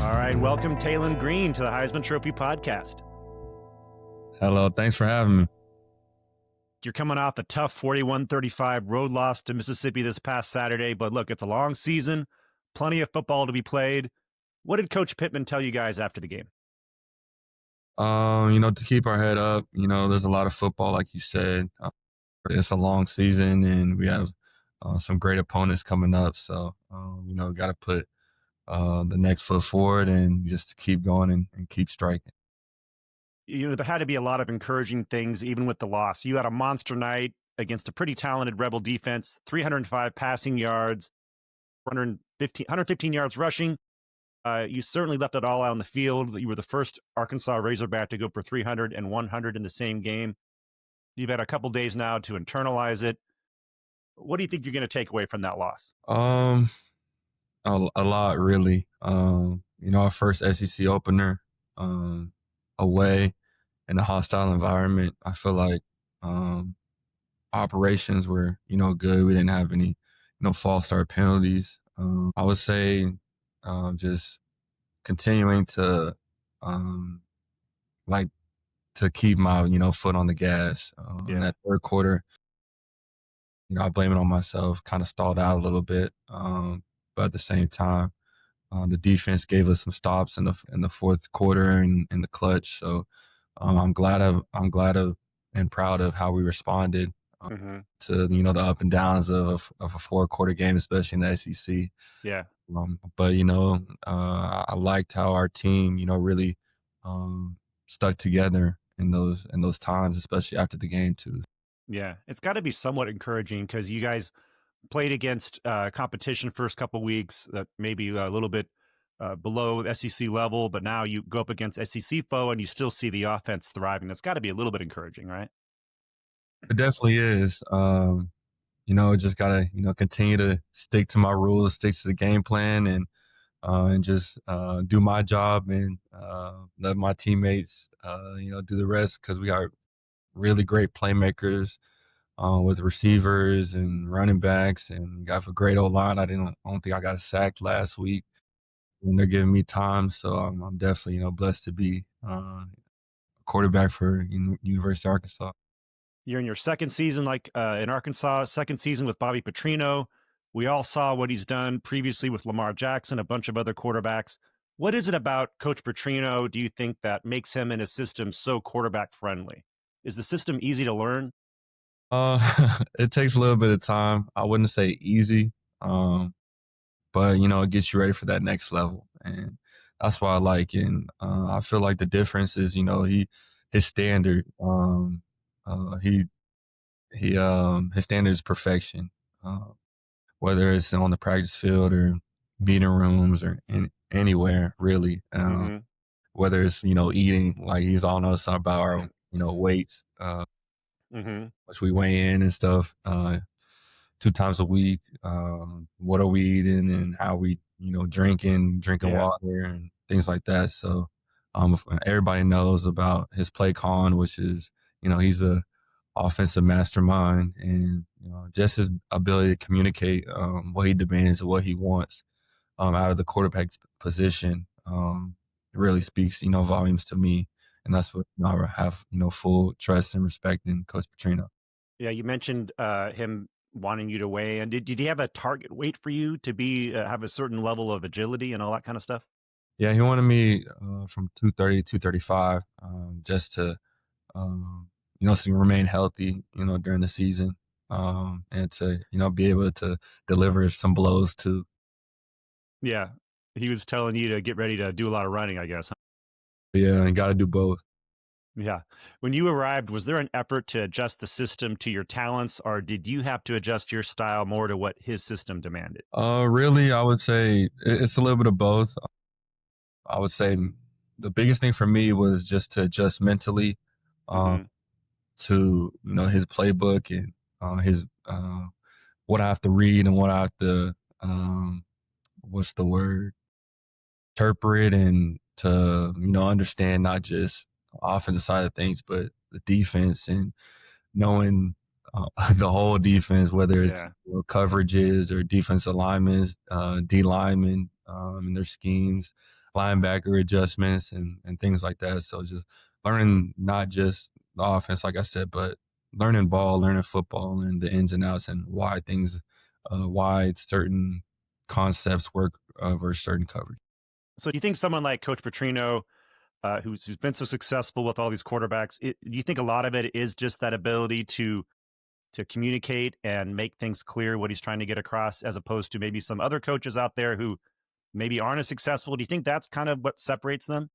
All right, welcome Taylen Green to the Heisman Trophy Podcast. Hello, thanks for having me. You're coming off a tough 41-35 road loss to Mississippi this past Saturday, but look, it's a long season, plenty of football to be played. What did Coach Pittman tell you guys after the game? To keep our head up, there's a lot of football, like you said. It's a long season, and we have some great opponents coming up. So, got to put the next foot forward and just to keep going and keep striking. There had to be a lot of encouraging things, even with the loss. You had a monster night against a pretty talented Rebel defense, 305 passing yards, 115 yards rushing. You certainly left it all out on the field. You were the first Arkansas Razorback to go for 300 and 100 in the same game. You've had a couple days now to internalize it. What do you think you're going to take away from that loss? A lot, really. Our first SEC opener away in a hostile environment. I feel like operations were, good. We didn't have any, false start penalties. I would say just continuing to to keep my, foot on the gas. In that third quarter, I blame it on myself, kind of stalled out a little bit. But at the same time, the defense gave us some stops in the fourth quarter and in the clutch. So I'm glad of and proud of how we responded to the up and downs of a 4-quarter game, especially in the SEC. Yeah. But I liked how our team really stuck together in those times, especially after the game too. Yeah, it's got to be somewhat encouraging because you guys played against competition first couple weeks that maybe a little bit below the SEC level, but now you go up against SEC foe and you still see the offense thriving. That's got to be a little bit encouraging, right? It definitely is. Just gotta continue to stick to my rules, stick to the game plan, and just do my job and let my teammates do the rest, because we got really great playmakers with receivers and running backs, and got a great O-line. I don't think I got sacked last week when they're giving me time. So I'm definitely blessed to be a quarterback for University of Arkansas. You're in your second season, in Arkansas, second season with Bobby Petrino. We all saw what he's done previously with Lamar Jackson, a bunch of other quarterbacks. What is it about Coach Petrino, do you think, that makes him and his system so quarterback friendly? Is the system easy to learn? It takes a little bit of time. I wouldn't say easy, but it gets you ready for that next level, and that's why I like it. And I feel like the difference is, his standard. His standard is perfection. Whether it's on the practice field or meeting rooms or anywhere really. Whether it's eating, like he's all knows about our weights. Which we weigh in and stuff 2 times a week. What are we eating and how we drinking water and things like that. So everybody knows about his play con, which is he's a offensive mastermind, and just his ability to communicate what he demands and what he wants out of the quarterback's position really speaks volumes to me. And that's what I have, full trust and respect in Coach Petrino. Yeah, you mentioned him wanting you to weigh in. Did he have a target weight for you to be have a certain level of agility and all that kind of stuff? Yeah, he wanted me from 230 to 235 just to, to remain healthy, during the season and to, be able to deliver some blows too. Yeah, he was telling you to get ready to do a lot of running, I guess. Huh? Yeah, and got to do both. Yeah. When you arrived, was there an effort to adjust the system to your talents, or did you have to adjust your style more to what his system demanded? Really, I would say it's a little bit of both. I would say the biggest thing for me was just to adjust mentally to, his playbook and his what I have to read and what I have to, interpret, and to, understand not just offensive side of things, but the defense, and knowing the whole defense, whether it's coverages or defensive alignments, D linemen and their schemes, linebacker adjustments and things like that. So just learning not just the offense, like I said, but learning ball, learning football, and the ins and outs, and why certain concepts work versus certain coverage. So do you think someone like Coach Petrino, who's been so successful with all these quarterbacks, do you think a lot of it is just that ability to communicate and make things clear what he's trying to get across, as opposed to maybe some other coaches out there who maybe aren't as successful? Do you think that's kind of what separates them?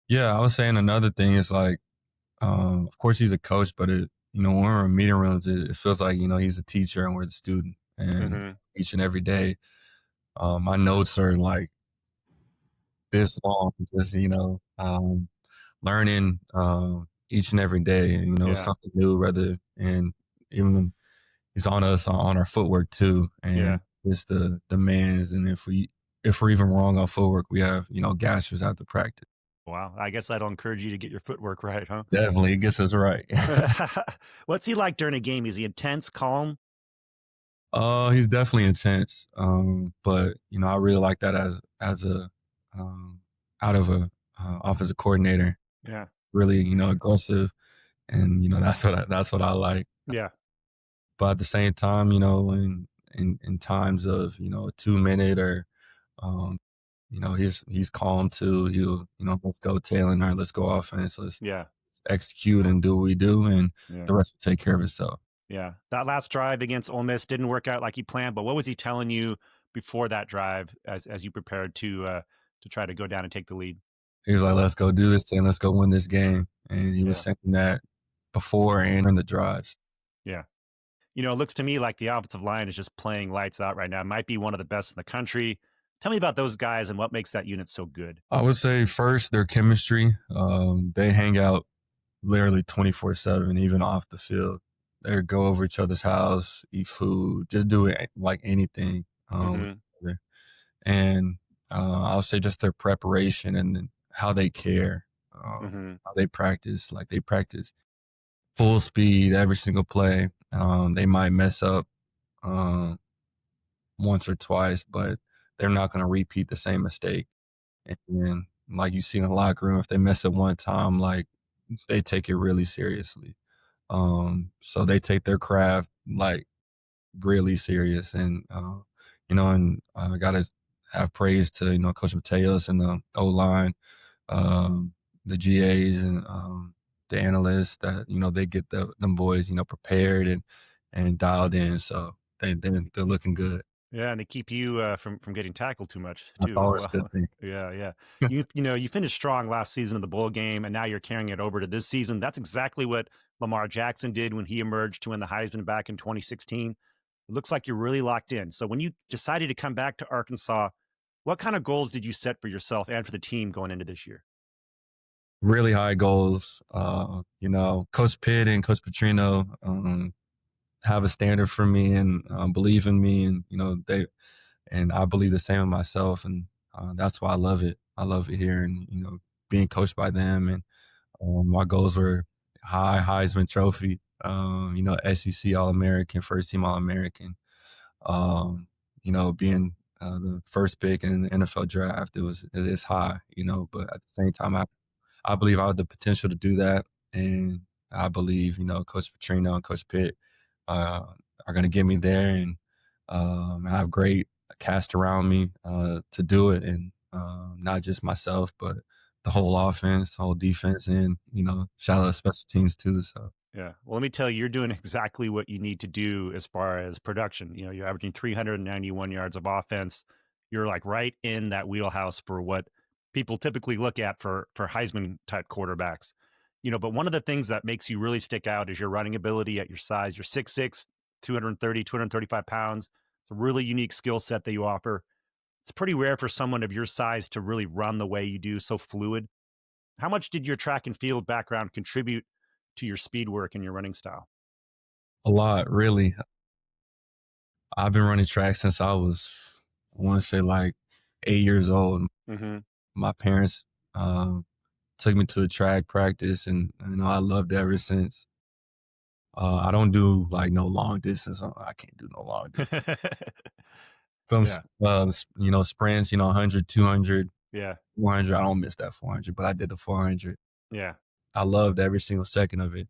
Yeah, I was saying another thing is like, of course he's a coach, but when we're in meeting rooms, it feels like he's a teacher and we're the student, and Hmm. each and every day, my notes are like this long, just learning each and every day, Yeah, something new, rather, and even he's on us on our footwork too, yeah. and just the demands, and if we're even wrong on footwork, we have gashers after practice. Wow. I guess that'll encourage you to get your footwork right, huh? Definitely, it gets us right. What's he like during a game? Is he intense, calm? He's definitely intense, but I really like that as a um, out of a offensive coordinator, Yeah, really aggressive, and that's what I like. yeah, But at the same time, in times of a 2 minute or um, he's calm too. He'll let's go Taylen, or let's go offense, let's yeah, execute and do what we do, and yeah. the rest will take care of itself. Yeah. That last drive against Ole Miss didn't work out like he planned, but what was he telling you before that drive as you prepared to try to go down and take the lead? He was like, "Let's go do this and let's go win this game." And he was Yeah. saying that before and in the drives. Yeah. It looks to me like the offensive line is just playing lights out right now. It might be one of the best in the country. Tell me about those guys and what makes that unit so good. I would say first their chemistry. They hang out literally 24/7, even off the field. They go over each other's house, eat food, just do it like anything with Hmm. each other. And I'll say just their preparation and then how they care, Hmm. how they practice. Like they practice full speed every single play. They might mess up um, once or twice, but they're not going to repeat the same mistake. And then, like you see in the locker room, if they mess up one time, like they take it really seriously. So they take their craft like really serious, and I gotta have praise to Coach Mateos and the O line, um, the GAs, and the analysts that they get them boys prepared and dialed in. So they're looking good. Yeah, and they keep you from getting tackled too much That's too, as always a well. good thing. Yeah, yeah. You finished strong last season in the bowl game, and now you're carrying it over to this season. That's exactly what Lamar Jackson did when he emerged to win the Heisman back in 2016. It looks like you're really locked in. So when you decided to come back to Arkansas, what kind of goals did you set for yourself and for the team going into this year? Really high goals. Coach Pitt and Coach Petrino have a standard for me and believe in me, and I believe the same in myself, and that's why I love it. I love it here, and being coached by them, and my goals were high Heisman Trophy, SEC All American, first team All American, being the first pick in the NFL draft. It is high, but at the same time, I believe I have the potential to do that, and I believe Coach Petrino and Coach Pitt uh, are going to get me there, and I have great cast around me to do it, and not just myself, but the whole offense, the whole defense, and shout out to special teams too. So Yeah. Well, let me tell you, you're doing exactly what you need to do as far as production. You're averaging 391 yards of offense. You're like right in that wheelhouse for what people typically look at for Heisman type quarterbacks. But one of the things that makes you really stick out is your running ability at your size. You're 6'6", 230, 235 pounds. It's a really unique skill set that you offer. It's pretty rare for someone of your size to really run the way you do, so fluid. How much did your track and field background contribute to your speed work and your running style? a lot, really. I've been running track since I was, I want to say, like 8 years old. Mhm. My parents took me to a track practice, and I loved it ever since. I don't do like no long distance. I can't do no long distance. Some Yeah, sprints, 100, 200. yeah. 400. I don't miss that 400, but I did the 400. Yeah. I loved every single second of it.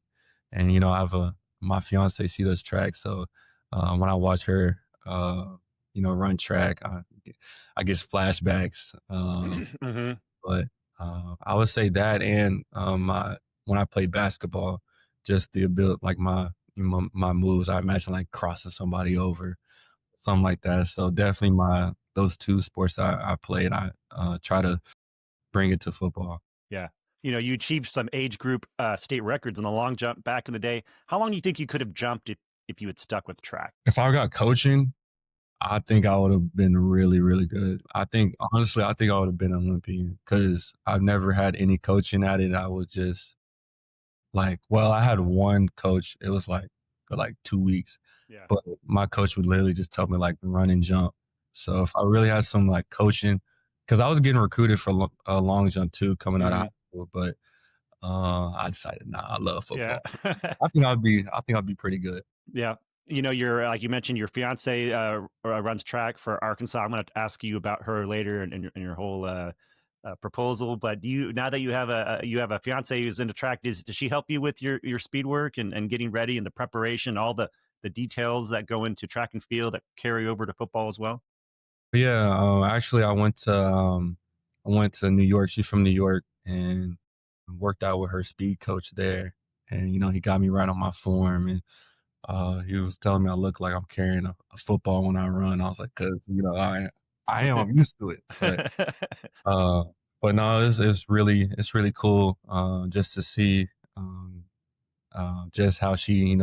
And, I have my fiance, she does track. So when I watch her, run track, I get flashbacks. Hmm. But I would say that and when I played basketball, just the ability, like my moves, I imagine like crossing somebody over, something like that. So definitely those two sports I played, I try to bring it to football. Yeah. You achieved some age group state records in the long jump back in the day. How long do you think you could have jumped if you had stuck with track? If I got coaching, I think I would have been really, really good. I think honestly, I think I would have been an Olympian because I've never had any coaching at it. I was just I had one coach. It was like for like 2 weeks, Yeah. but my coach would literally just tell me like run and jump. So if I really had some like coaching, because I was getting recruited for a long jump too coming out of high Hmm. school, but I decided, nah, I love Yeah. football. I think I'd be pretty good. Yeah. You're like you mentioned, your fiance runs track for Arkansas. I'm going to ask you about her later in your whole proposal. But now that you have a fiance who's into track, does she help you with your speed work and getting ready and the preparation, all the details that go into track and field that carry over to football as well? But yeah, actually, I went to New York. She's from New York, and worked out with her speed coach there. And he got me right on my form, and he was telling me I look like I'm carrying a football when I run. I was like, "Cause I am. I'm used to it." Uh, but no, it's really cool just to see um, just how she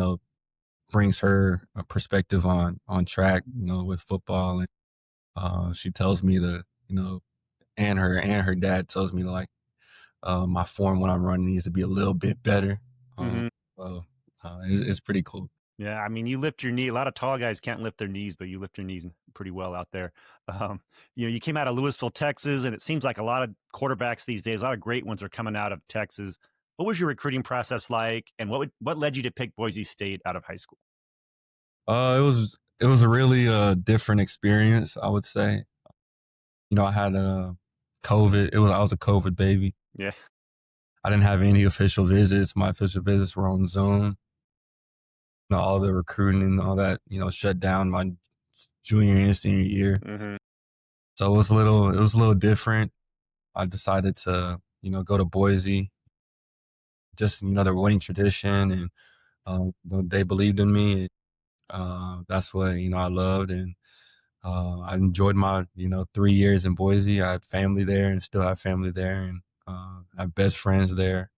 brings her perspective on track, with football, and she tells me to and her dad tells me to like my form when I'm running needs to be a little bit better. Um, Hmm. so it's pretty cool. Yeah, I mean, you lift your knee. A lot of tall guys can't lift their knees, but you lift your knees pretty well out there. You came out of Louisville, Texas, and it seems like a lot of quarterbacks these days, a lot of great ones are coming out of Texas. What was your recruiting process like, and what led you to pick Boise State out of high school? It was a really different experience, I would say. I had COVID. I was a COVID baby. Yeah. I didn't have any official visits. My official visits were on Zoom. All the recruiting and all that, shut down my junior and senior year. Hmm. So it was a little different. I decided to, go to Boise. Just, their winning tradition, and they believed in me. That's what, I loved. And I enjoyed my, 3 years in Boise. I had family there and still have family there, and I have best friends there.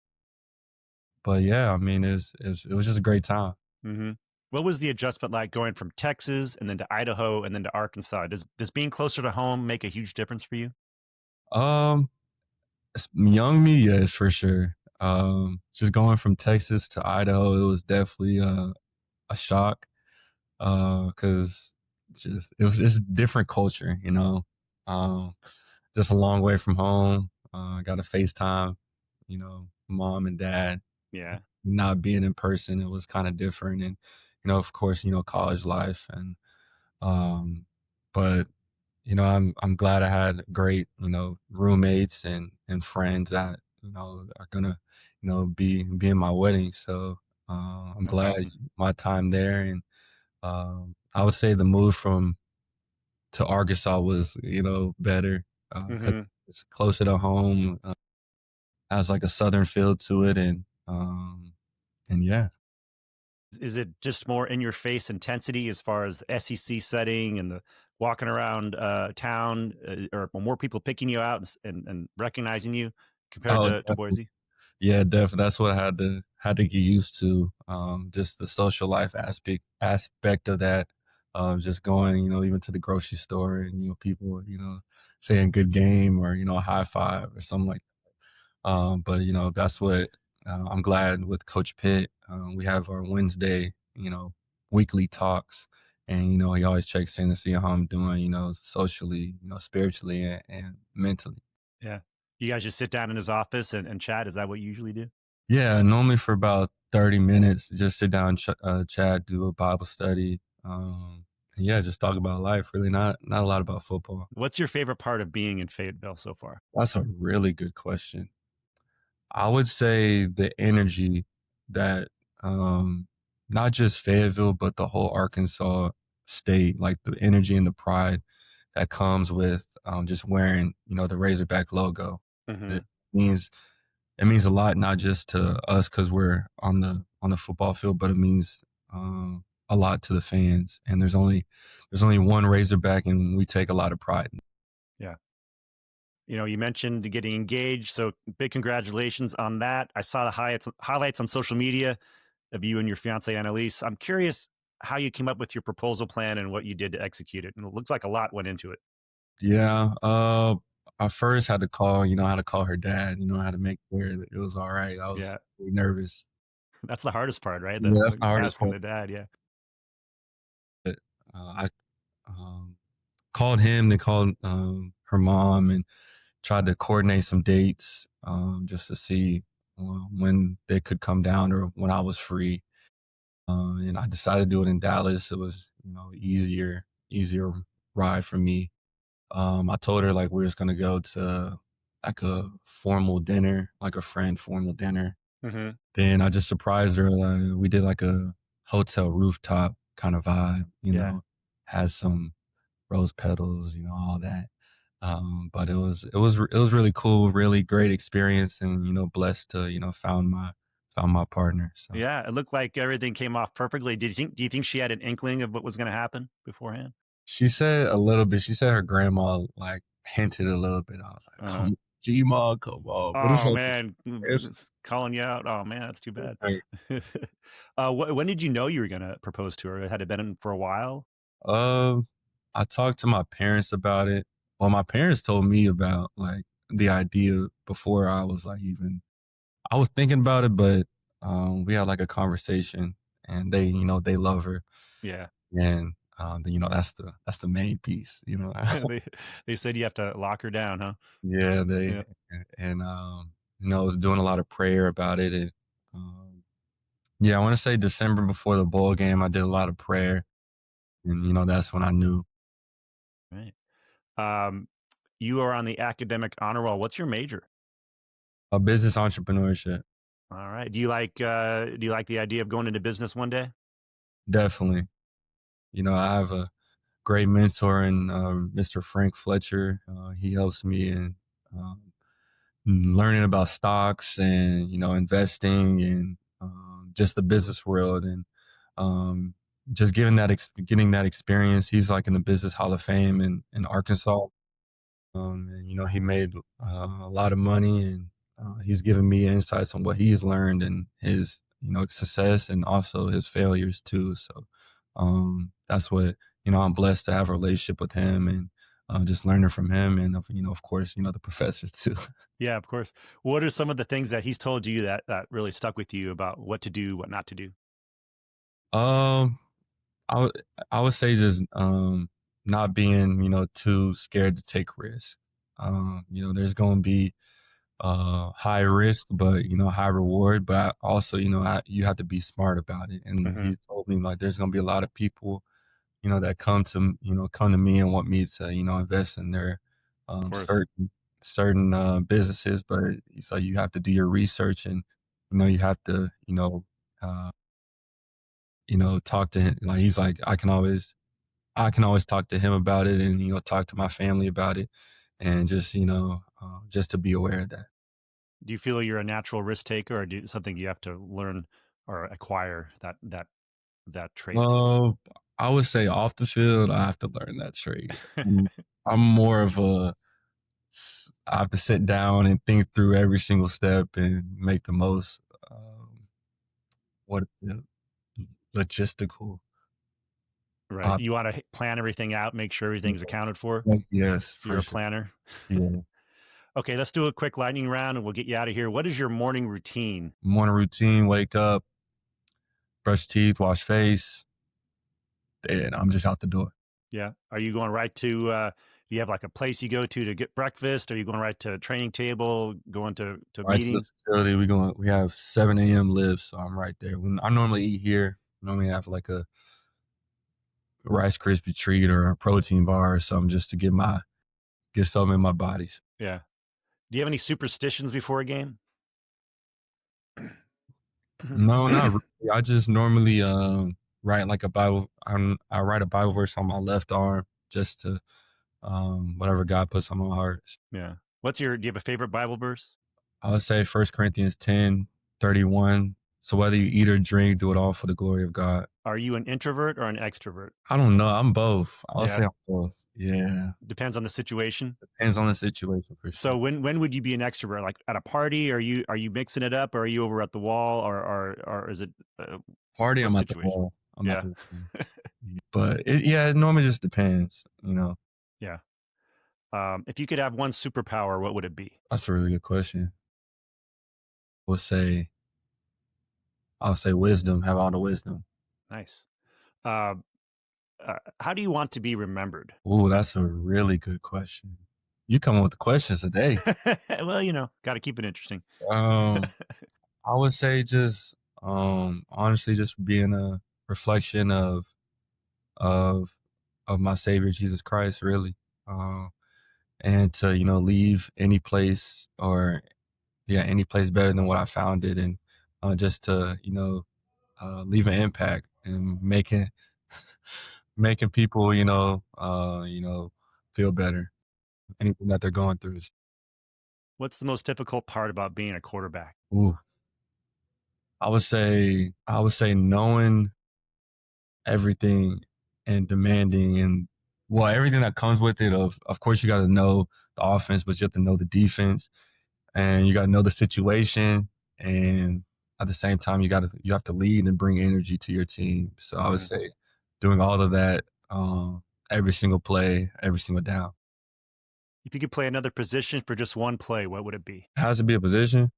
But yeah, I mean, it was just a great time. Hmm. What was the adjustment like going from Texas and then to Idaho and then to Arkansas? Does being closer to home make a huge difference for you? Um, Young me, yes, for sure. Just going from Texas to Idaho, it was definitely a shock. Cause it's different culture, Um, just a long way from home. Got to FaceTime, mom and dad. Yeah. Not being in person, it was kind of different. And, of course, college life. And, um, but, I'm glad I had great, roommates and friends that, are gonna, be in my wedding. So, I'm That's glad awesome. my time there. And, I would say the move to Arkansas was, better, 'cause Hmm. it's closer to home, has like a southern feel to it, and yeah. Is it just more in your face intensity as far as the SEC setting and the walking around town, or more people picking you out and recognizing you compared Oh, to Boise? yeah, definitely. That's what I had to get used to. Just the social life aspect of that. Just going, even to the grocery store, and people, saying good game, or a high five or something like. But that's what I'm glad with Coach Pitt. We have our Wednesday, weekly talks, and he always checks in to see how I'm doing, socially, spiritually, and mentally. Yeah. You guys just sit down in his office and chat. Is that what you usually do? Yeah, normally for about 30 minutes, just sit down, chat, do a Bible study, yeah, just talk about life. Really, not a lot about football. What's your favorite part of being in Fayetteville so far? That's a really good question. I would say the energy that um, not just Fayetteville, but the whole Arkansas state, like the energy and the pride that comes with just wearing, the Razorback logo. Hmm. It means it means a lot, not just to us because we're on the football field, but it means a lot to the fans. And there's only one Razorback, and we take a lot of pride. Yeah. You mentioned getting engaged, so big congratulations on that. I saw the highlights on social media of you and your fiance Annalise. I'm curious how you came up with your proposal plan and what you did to execute it. And it looks like a lot went into it. Yeah. I first had to call, how to call her dad, how to make sure that it was all right. I was Yeah, really nervous. that's the hardest part, right? Yeah, that's the hardest Asking part. the dad. Yeah. But, I called him, they called her mom, and tried to coordinate some dates just to see when they could come down or when I was free. And I decided to do it in Dallas. It was, easier ride for me. I told her like we were just gonna go to like a formal dinner, like a friend formal dinner. Hmm. Then I just surprised her. Like, we did like a hotel rooftop kind of vibe, Yeah. had some rose petals, all that. But it was really cool, really great experience, and blessed to found my partner. So Yeah. It looked like everything came off perfectly. Do you think she had an inkling of what was going to happen beforehand? she said a little bit. She said her grandma like hinted a little bit. I was like, Uh-huh. G-Ma, come on. But Oh man, it's it's calling you out. Oh man, that's too bad. okay. When did you know you were going to propose to her? Had it been for a while? Um, I talked to my parents about it. Well, my parents told me about like the idea before I was like even I was thinking about it, but we had like a conversation, and they love her, Yeah. and that's the main piece. They said you have to lock her down, huh? Yeah, Yeah. and was doing a lot of prayer about it, and yeah, I want to say December before the bowl game, I did a lot of prayer, and that's when I knew. Right. Um, you are on the academic honor roll. What's your major? A business entrepreneurship, All right. Do you like the idea of going into business one day? definitely. I have a great mentor in Mr. Frank Fletcher. He helps me in um, learning about stocks and investing and just the business world and um, just getting that experience. He's like in the Business Hall of Fame in Arkansas, and he made a lot of money, and he's given me insights on what he's learned and his success and also his failures too. So that's what I'm blessed to have a relationship with him and just learning from him and of course the professors too. Yeah, of course. What are some of the things that he's told you that really stuck with you about what to do, what not to do? um I would I would say just not being too scared to take risks. There's going to be high risk, but high reward. But also, you have to be smart about it. And Hmm. he told me like there's gonna be a lot of people, that come to me and want me to, invest in their Of course. certain businesses. But so you have to do your research, and you have to, uh, talk to him. Like he's like I can always talk to him about it, and talk to my family about it, and just just to be aware of that. Do you feel you're a natural risk taker, or something you have to learn or acquire that trait? Uh, I would say off the field, I have to learn that trade. I'm more of I have to sit down and think through every single step and make the most, what logistical Right. op You want to plan everything out, make sure everything's accounted for. Yes, You're for a sure. planner. Yeah. Okay, let's do a quick lightning round and we'll get you out of here. What is your morning routine? Morning routine, wake up, brush teeth, wash face, and I'm just out the door. Yeah. Are you going right to, do you have like a place you go to get breakfast? Are you going right to training table, going to Right to the meetings? facility, we have 7 AM lifts, so I'm right there. When I normally eat here, normally have like a Rice Krispie treat or a protein bar or something just to get something in my body. Yeah. Do you have any superstitions before a game? No, not really. I just normally write like a Bible. I write a Bible verse on my left arm just to whatever God puts on my heart. Yeah. Do you have a favorite Bible verse? I would say 1 Corinthians 10:31. So whether you eat or drink, do it all for the glory of God. Are you an introvert or an extrovert? I don't know. I'm both. I'll Yeah. say I'm both. Yeah. Depends on the situation. Depends on the situation for sure. So when would you be an extrovert? Like at a party? Are you mixing it up? Or are you over at the wall? Or is it party? I'm at the wall. I'm at the wall. But it normally just depends, you know. Yeah. If you could have one superpower, what would it be? That's a really good question. I'll say wisdom. Have all the wisdom. Nice. How do you want to be remembered? Ooh, that's a really good question. You come up with the questions today. Well, got to keep it interesting. I would say just honestly just being a reflection of my Savior Jesus Christ, really. And to, leave any place any place better than what I found it, and just to, leave an impact and making people, feel better, anything that they're going through. What's the most difficult part about being a quarterback? Ooh, I would say knowing everything and demanding and everything that comes with it. Of course, you got to know the offense, but you have to know the defense, and you got to know the situation, and at the same time, you have to lead and bring energy to your team. So I would say doing all of that every single play, every single down. If you could play another position for just one play, what would it be? It has to be a position. It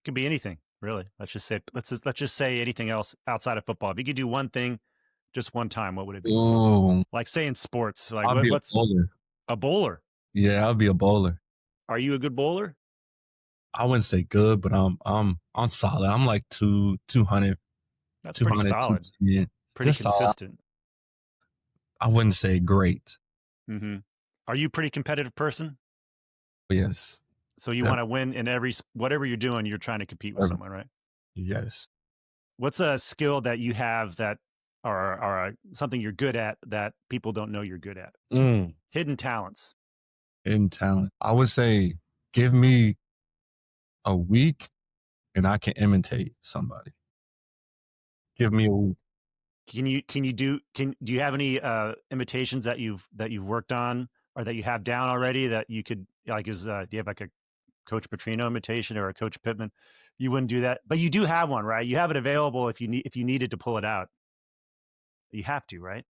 could be anything, really. Let's just say anything else outside of football. If you could do one thing just one time, what would it be? Ooh. Like say in sports, like I'll be a bowler. A bowler? Yeah, I'll be a bowler. Are you a good bowler? I wouldn't say good, but I'm solid. I'm like 200. That's pretty solid. Yeah, pretty consistent. Solid. I wouldn't say great. Mm-hmm. Are you a pretty competitive person? Yes. So you want to win in whatever you're doing, you're trying to compete with someone, right? Yes. What's a skill that you have that or something you're good at that people don't know you're good at? Hidden talents. Hidden talent. I would say give me a week and I can imitate somebody. Give me a week. Do you have any imitations that you've worked on or that you have down already that you could do you have like a Coach Petrino imitation or a Coach Pittman? You wouldn't do that, but you do have one, right? You have it available if you needed to pull it out. You have to, right?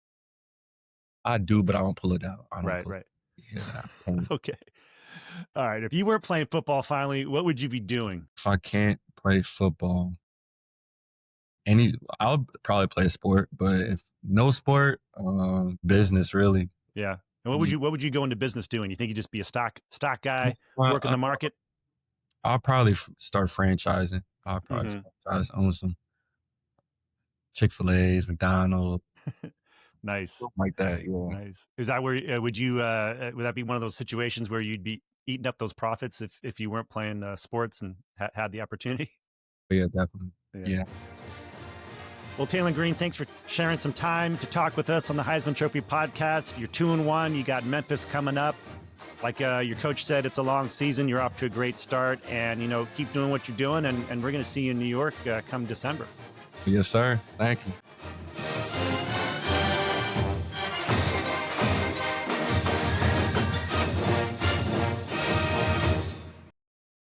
I do, but I don't pull it out. Right. Yeah. Okay. All right. If you weren't playing football finally, what would you be doing? If I can't play football, I'll probably play a sport, but if no sport, business really. Yeah. And what would you go into business doing? You think you'd just be a stock guy, work in the market? I'll probably start franchising. I'll probably own some Chick-fil-A's, McDonald's. Nice. Something like that. Yeah. Nice. Is that where would that be one of those situations where you'd be eating up those profits if you weren't playing sports and had the opportunity? Yeah, definitely. Yeah. Well, Taylen Green, thanks for sharing some time to talk with us on the Heisman Trophy Podcast. You're 2-1. You got Memphis coming up. Like your coach said, it's a long season. You're off to a great start, and keep doing what you're doing. And we're going to see you in New York come December. Yes, sir. Thank you.